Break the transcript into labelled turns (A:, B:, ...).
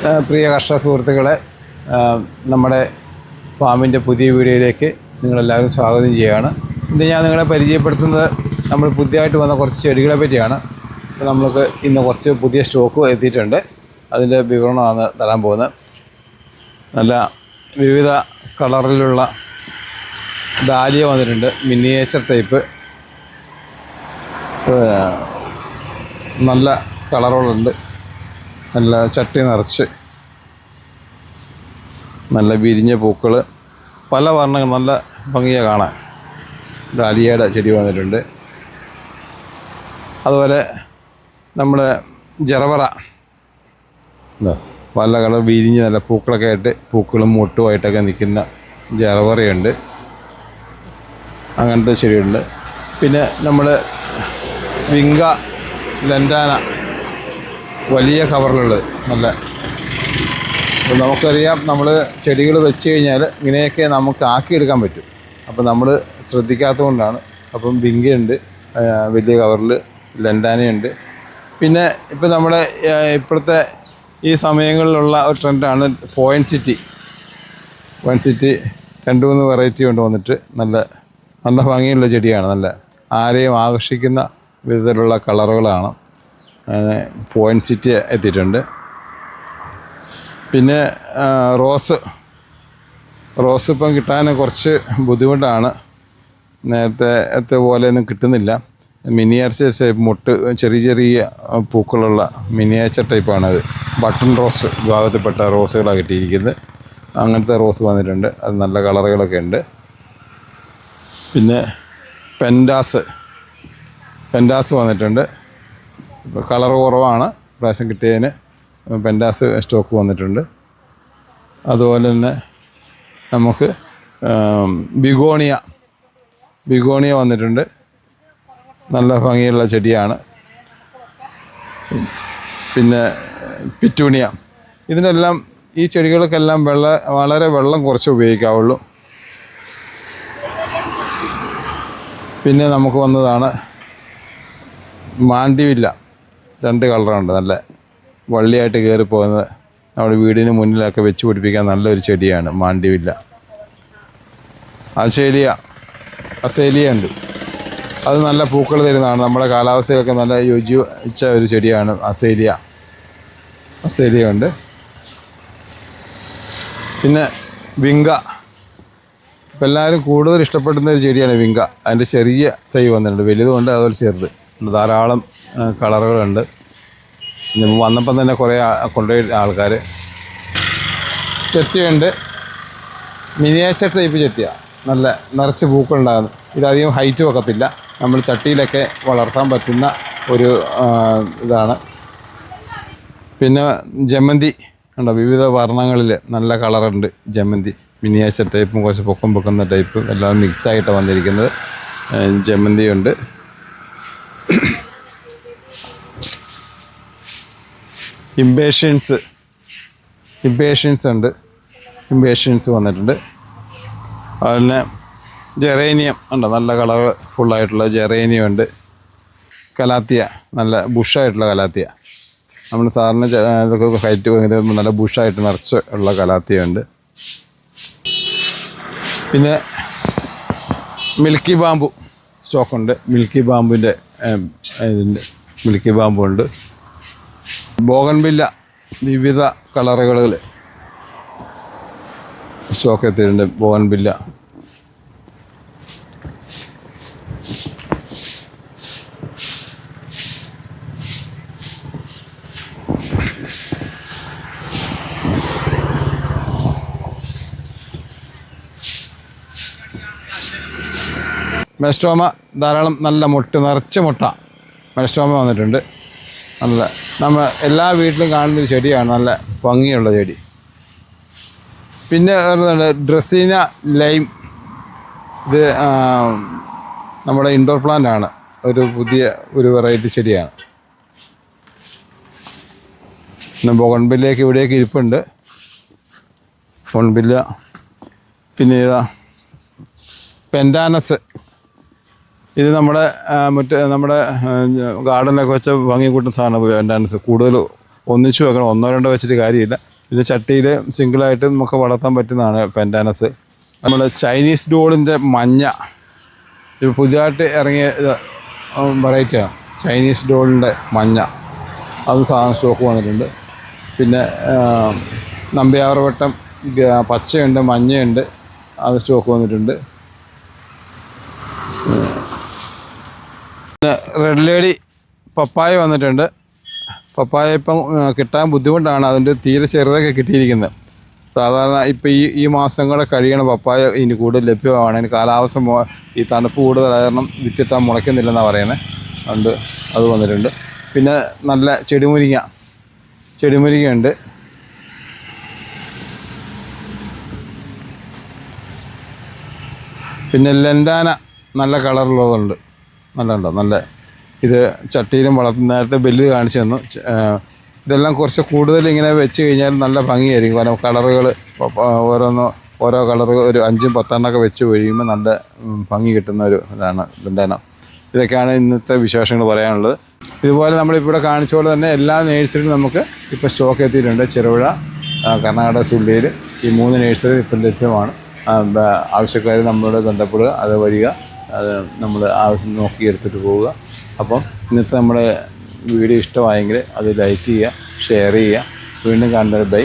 A: പ്രിയ കർഷക സുഹൃത്തുക്കളെ, നമ്മുടെ ഫാമിൻ്റെ പുതിയ വീഡിയോയിലേക്ക് നിങ്ങളെല്ലാവരും സ്വാഗതം ചെയ്യുകയാണ്. ഇന്ന് ഞാൻ നിങ്ങളെ പരിചയപ്പെടുത്തുന്നത് നമ്മൾ പുതിയതായിട്ട് വന്ന കുറച്ച് ചെടികളെ പറ്റിയാണ്. നമ്മൾക്ക് ഇന്ന് കുറച്ച് പുതിയ സ്റ്റോക്ക് എത്തിയിട്ടുണ്ട്. അതിൻ്റെ വിവരണമാണ് തരാൻ പോകുന്നത്. നല്ല വിവിധ കളറിലുള്ള ഡാലിയ വന്നിട്ടുണ്ട്. മിനിയേച്ചർ ടൈപ്പ് നല്ല കളറുകളുണ്ട്. നല്ല ചട്ടി നിറച്ച് നല്ല വിരിഞ്ഞ പൂക്കൾ, പല വർണ്ണങ്ങൾ, നല്ല ഭംഗിയാണ് കാണാൻ. ഡാലിയയുടെ ചെടി വന്നിട്ടുണ്ട്. അതുപോലെ നമ്മുടെ ജറവറ പല കളർ വിരിഞ്ഞ് നല്ല പൂക്കളൊക്കെ ആയിട്ട്, പൂക്കളും മുട്ടുമായിട്ടൊക്കെ നിൽക്കുന്ന ജറവറയുണ്ട്. അങ്ങനത്തെ ചെടിയുണ്ട്. പിന്നെ നമ്മൾ വിങ്ക ലൻഡാന വലിയ കവറിലുള്ളത് നല്ല. അപ്പോൾ നമുക്കറിയാം, നമ്മൾ ചെടികൾ വെച്ച് കഴിഞ്ഞാൽ ഇങ്ങനെയൊക്കെ നമുക്ക് ആക്കിയെടുക്കാൻ പറ്റും. അപ്പോൾ നമ്മൾ ശ്രദ്ധിക്കാത്തത് കൊണ്ടാണ്. അപ്പം വിങ്കയുണ്ട് വലിയ കവറിൽ, ലൻഡാനയുണ്ട്. പിന്നെ ഇപ്പം നമ്മുടെ ഇപ്പോഴത്തെ ഈ സമയങ്ങളിലുള്ള ഒരു ട്രെൻഡാണ് പോയിൻറ്റ് സിറ്റി. 2-3 വെറൈറ്റി കൊണ്ട് വന്നിട്ട് നല്ല നല്ല ഭംഗിയുള്ള ചെടിയാണ്. നല്ല ആരെയും ആകർഷിക്കുന്ന വിധത്തിലുള്ള കളറുകളാണ്. പോയിൻറ്റ് സിറ്റി എത്തിയിട്ടുണ്ട്. പിന്നെ റോസ് ഇപ്പം കിട്ടാൻ കുറച്ച് ബുദ്ധിമുട്ടാണ്. നേരത്തെ പോലെയൊന്നും കിട്ടുന്നില്ല. മിനിയേച്ചർ ടൈപ്പ് ചെറിയ ചെറിയ പൂക്കളുള്ള മിനിയേച്ചർ ടൈപ്പാണത്. ബട്ടൺ റോസ് വിഭാഗത്തിൽപ്പെട്ട റോസുകളാണ് കിട്ടിയിരിക്കുന്നത്. അങ്ങനത്തെ റോസ് വന്നിട്ടുണ്ട്. അത് നല്ല കളറുകളൊക്കെ ഉണ്ട്. പിന്നെ പെൻഡാസ് വന്നിട്ടുണ്ട്. കളർ കുറവാണ് പ്രാവശ്യം കിട്ടിയതിന്. പെൻഡാസ് സ്റ്റോക്ക് വന്നിട്ടുണ്ട്. അതുപോലെ തന്നെ നമുക്ക് ബിഗോണിയ വന്നിട്ടുണ്ട്. നല്ല ഭംഗിയുള്ള ചെടിയാണ്. പിന്നെ പിറ്റൂണിയ. ഇതിനെല്ലാം, ഈ ചെടികൾക്കെല്ലാം വളരെ വെള്ളം കുറച്ച് ഉപയോഗിക്കാവുള്ളൂ. പിന്നെ നമുക്ക് വന്നതാണ് മാണ്ടിവില്ല. 2 കളറുണ്ട്. നല്ല വള്ളിയായിട്ട് കയറിപ്പോകുന്നത്. നമ്മുടെ വീടിന് മുന്നിലൊക്കെ വെച്ച് പിടിപ്പിക്കാൻ നല്ലൊരു ചെടിയാണ് മാണ്ടിവില്ല. അസേലിയ ഉണ്ട്. അത് നല്ല പൂക്കൾ തരുന്നതാണ്. നമ്മുടെ കാലാവസ്ഥയിലൊക്കെ നല്ല യോജിച്ച ഒരു ചെടിയാണ് അസേലിയ ഉണ്ട്. പിന്നെ വിങ്ക. ഇപ്പം എല്ലാവരും കൂടുതൽ ഇഷ്ടപ്പെടുന്ന ഒരു ചെടിയാണ് വിങ്ക. അതിൻ്റെ ചെറിയ തൈ വന്നിട്ടുണ്ട്. വലുതുകൊണ്ട് അതുപോലെ ചെറുത്. ധാരാളം കളറുകളുണ്ട്. വന്നപ്പം തന്നെ കുറേ കൊണ്ടുപോയി ആൾക്കാർ. ചെത്തിയുണ്ട്. മിനിയേച്ചർ ടൈപ്പ് ചെത്തിയാണ്. നല്ല നിറച്ച് പൂക്കളുണ്ടാകുന്നു. ഇതധികം ഹൈറ്റ് വെക്കത്തില്ല. നമ്മൾ ചട്ടിയിലൊക്കെ വളർത്താൻ പറ്റുന്ന ഒരു ഇതാണ്. പിന്നെ ജമന്തി ഉണ്ടോ, വിവിധ വർണ്ണങ്ങളിൽ നല്ല കളറുണ്ട്. ജമന്തി മിനിയേച്ചർ ടൈപ്പും കുറച്ച് പൊക്കം പൊക്കുന്ന ടൈപ്പും എല്ലാം മിക്സായിട്ടാണ് വന്നിരിക്കുന്നത്. ജമന്തിയുണ്ട്. ഇംപേഷ്യൻസ് ഉണ്ട്. ഇംപേഷ്യൻസ് വന്നിട്ടുണ്ട്. അതുപോലെ ജെറേനിയം ഉണ്ട്. നല്ല കളർ ഫുള്ളായിട്ടുള്ള ജെറേനിയം ഉണ്ട്. കലാത്തിയ, നല്ല ബുഷായിട്ടുള്ള കലാത്തിയ. നമ്മൾ സാറിന് ഇതൊക്കെ ഹൈറ്റ് നല്ല ബുഷായിട്ട് നിറച്ച് ഉള്ള കലാത്തിയ ഉണ്ട്. പിന്നെ മിൽക്കി ബാമ്പു സ്റ്റോക്കുണ്ട്. മിൽക്കി ബാമ്പു ഉണ്ട്. ബോഗൺവില്ല വിവിധ കളറുകളിൽ സ്റ്റോക്ക് എത്തിയിട്ടുണ്ട്. ബോഗൺവില്ല. മെസ്റ്റോമ ധാരാളം നല്ല നിറച്ച് മുട്ട മെസ്റ്റോമ വന്നിട്ടുണ്ട്. നല്ല നമ്മൾ എല്ലാ വീട്ടിലും കാണുന്നൊരു ചെടിയാണ്. നല്ല ഭംഗിയുള്ള ചെടി. പിന്നെ ഡ്രസീന ലൈം. ഇത് നമ്മുടെ ഇൻഡോർ പ്ലാന്റ് ആണ്. പുതിയ വെറൈറ്റി ചെടിയാണ്. പിന്നെ ബോഗൺവില്ലയൊക്കെ ഇവിടെയൊക്കെ ഇരിപ്പുണ്ട്. ബോഗൺവില്ല. പിന്നെ പെൻഡാനസ്. ഇത് നമ്മുടെ ഗാർഡനിലൊക്കെ വെച്ച ഭംഗി കൂട്ടുന്ന സാധനം പെൻഡാനസ്. കൂടുതൽ ഒന്നിച്ചു വെക്കണം, 1-2 വെച്ചിട്ട് കാര്യമില്ല. പിന്നെ ചട്ടിയിൽ സിംഗിളായിട്ട് നമുക്ക് വളർത്താൻ പറ്റുന്നതാണ് പെൻറ്റാനസ്. നമ്മൾ ചൈനീസ് ഡോളിൻ്റെ മഞ്ഞ ഇപ്പോൾ പുതിയതായിട്ട് ഇറങ്ങിയ വെറൈറ്റിയാണ്. ചൈനീസ് ഡോളിൻ്റെ മഞ്ഞ അത് സാധനം സ്റ്റോക്ക് വന്നിട്ടുണ്ട്. പിന്നെ നമ്പ്യാർവട്ടം പച്ചയുണ്ട്, മഞ്ഞയുണ്ട്, അത് സ്റ്റോക്ക് വന്നിട്ടുണ്ട്. പിന്നെ റെഡ് ലേഡി പപ്പായ വന്നിട്ടുണ്ട്. പപ്പായ ഇപ്പം കിട്ടാൻ ബുദ്ധിമുട്ടാണ്, അതിൻ്റെ തീരെ ചെറുതൊക്കെ കിട്ടിയിരിക്കുന്നത്. സാധാരണ ഇപ്പം ഈ മാസം കൂടെ കഴിയണം പപ്പായ ഇനി കൂടുതൽ ലഭ്യമാണ്. അതിന് കാലാവസ്ഥ ഈ തണുപ്പ് കൂടുതലായ കാരണം വിത്തിട്ടാൽ മുളയ്ക്കുന്നില്ലെന്നാണ് പറയുന്നത്. അതുകൊണ്ട് അത് വന്നിട്ടുണ്ട്. പിന്നെ നല്ല ചെടിമുരിങ്ങയുണ്ട്. പിന്നെ ലെൻഡാന നല്ല കളറുള്ളതുണ്ട്. നല്ല ഇത് ചട്ടിയിലും വളർത്തുന്ന നേരത്തെ ബെല്ല് കാണിച്ചു തന്നു. ഇതെല്ലാം കുറച്ച് കൂടുതൽ ഇങ്ങനെ വെച്ച് കഴിഞ്ഞാൽ നല്ല ഭംഗിയായിരിക്കും. കാരണം കളറുകൾ ഓരോ കളറ് ഒരു 5, 10 എണ്ണമൊക്കെ വെച്ച് കഴിയുമ്പോൾ നല്ല ഭംഗി കിട്ടുന്ന ഒരു ഇതാണ് ലെൻഡാന. ഇതൊക്കെയാണ് ഇന്നത്തെ വിശേഷങ്ങൾ പറയാനുള്ളത്. ഇതുപോലെ നമ്മളിപ്പോൾ ഇവിടെ കാണിച്ച പോലെ തന്നെ എല്ലാ നേഴ്സറിയിലും നമുക്ക് ഇപ്പോൾ സ്റ്റോക്ക് എത്തിയിട്ടുണ്ട്. ചെറുപുഴ, കർണാടക, സുള്ളിയിൽ ഈ 3 നേഴ്സറികൾ ഇപ്പോൾ ലഭ്യമാണ്. ആവശ്യക്കാർ നമ്മളോട് ബന്ധപ്പെടുക, അത് വരിക, അത് നമ്മൾ ആവശ്യം നോക്കി എടുത്തിട്ട് പോവുക. അപ്പം ഇന്നത്തെ നമ്മുടെ വീഡിയോ ഇഷ്ടമായെങ്കിൽ അത് ലൈക്ക് ചെയ്യുക, ഷെയർ ചെയ്യുക. വീണ്ടും കാണുന്നത് ബൈ.